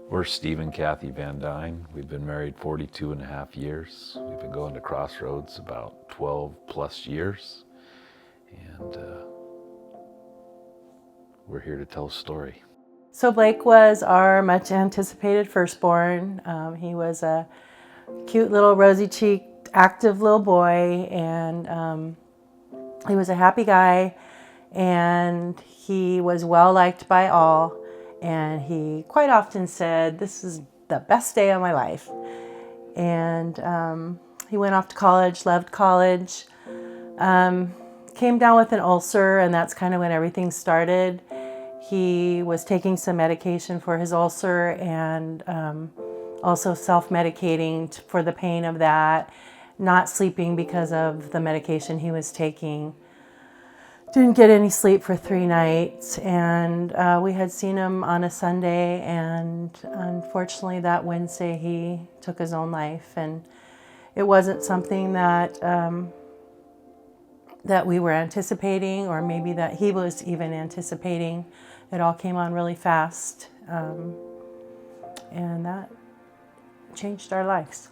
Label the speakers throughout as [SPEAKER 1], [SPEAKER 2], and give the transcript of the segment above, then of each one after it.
[SPEAKER 1] We're Steve and Kathy Van Duyn. We've been married 42 and a half years. We've been going to Crossroads about 12 plus years. And we're here to tell a story.
[SPEAKER 2] So Blake was our much anticipated firstborn. He was a cute little rosy-cheeked, active little boy, and he was a happy guy, and he was well liked by all. And he quite often said, "This is the best day of my life." And he went off to college, loved college, came down with an ulcer, and that's kind of when everything started. He was taking some medication for his ulcer and also self-medicating for the pain of that, not sleeping because of the medication he was taking. Didn't get any sleep for 3 nights, and we had seen him on a Sunday, and unfortunately that Wednesday he took his own life. And it wasn't something that that we were anticipating, or maybe that he was even anticipating. It all came on really fast, and that changed our lives.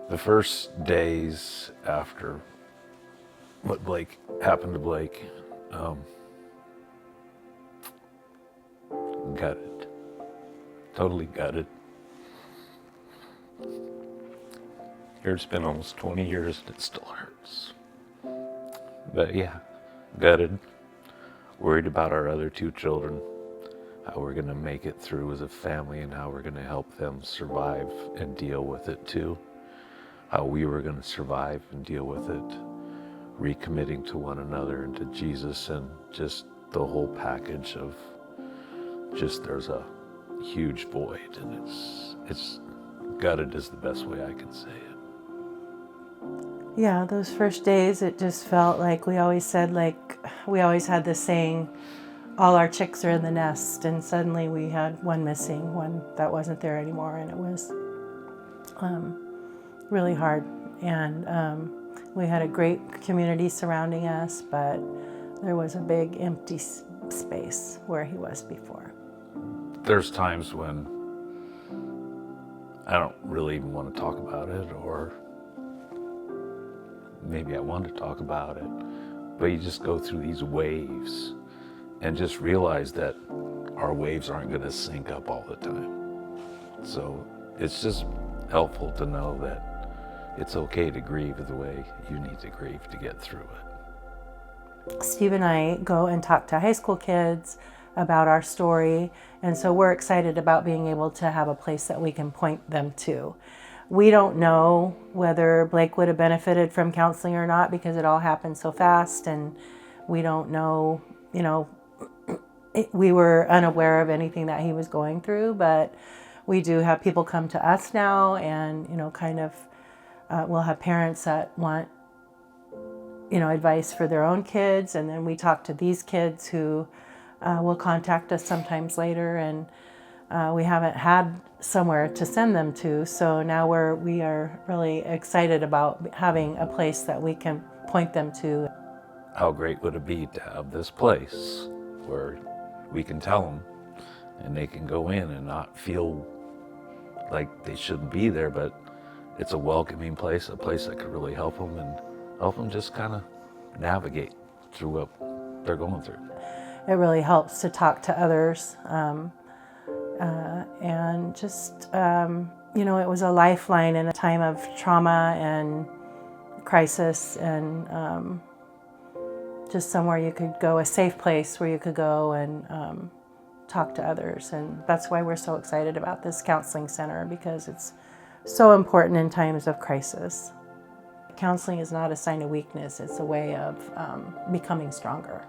[SPEAKER 1] The first days after what happened to Blake, gutted, totally gutted. It's been almost 20 years and it still hurts. But yeah, gutted, worried about our other 2 children, how we're gonna make it through as a family and how we're gonna help them survive and deal with it too. How we were gonna survive and deal with it, recommitting to one another and to Jesus, and just the whole package of just there's a huge void, and it's gutted is the best way I can say it.
[SPEAKER 2] Yeah, those first days, it just felt like we always said, we always had this saying, all our chicks are in the nest, and suddenly we had one missing, one that wasn't there anymore, and it was really hard. And we had a great community surrounding us, but there was a big empty space where he was before.
[SPEAKER 1] There's times when I don't really even want to talk about it, or maybe I want to talk about it, but you just go through these waves and just realize that our waves aren't going to sync up all the time. So it's just helpful to know that it's okay to grieve the way you need to grieve to get through it.
[SPEAKER 2] Steve and I go and talk to high school kids about our story, and so we're excited about being able to have a place that we can point them to. We don't know whether Blake would have benefited from counseling or not, because it all happened so fast, and we don't know, we were unaware of anything that he was going through, but we do have people come to us now, and we'll have parents that want advice for their own kids, and then we talk to these kids who will contact us sometimes later, and we haven't had somewhere to send them to, so now we are really excited about having a place that we can point them to.
[SPEAKER 1] How great would it be to have this place where we can tell them and they can go in and not feel like they shouldn't be there, but it's a welcoming place, a place that could really help them and help them just kind of navigate through what they're going through.
[SPEAKER 2] It really helps to talk to others, and just, it was a lifeline in a time of trauma and crisis, and just somewhere you could go, a safe place where you could go and talk to others. And that's why we're so excited about this counseling center, because it's so important in times of crisis. Counseling is not a sign of weakness, it's a way of becoming stronger.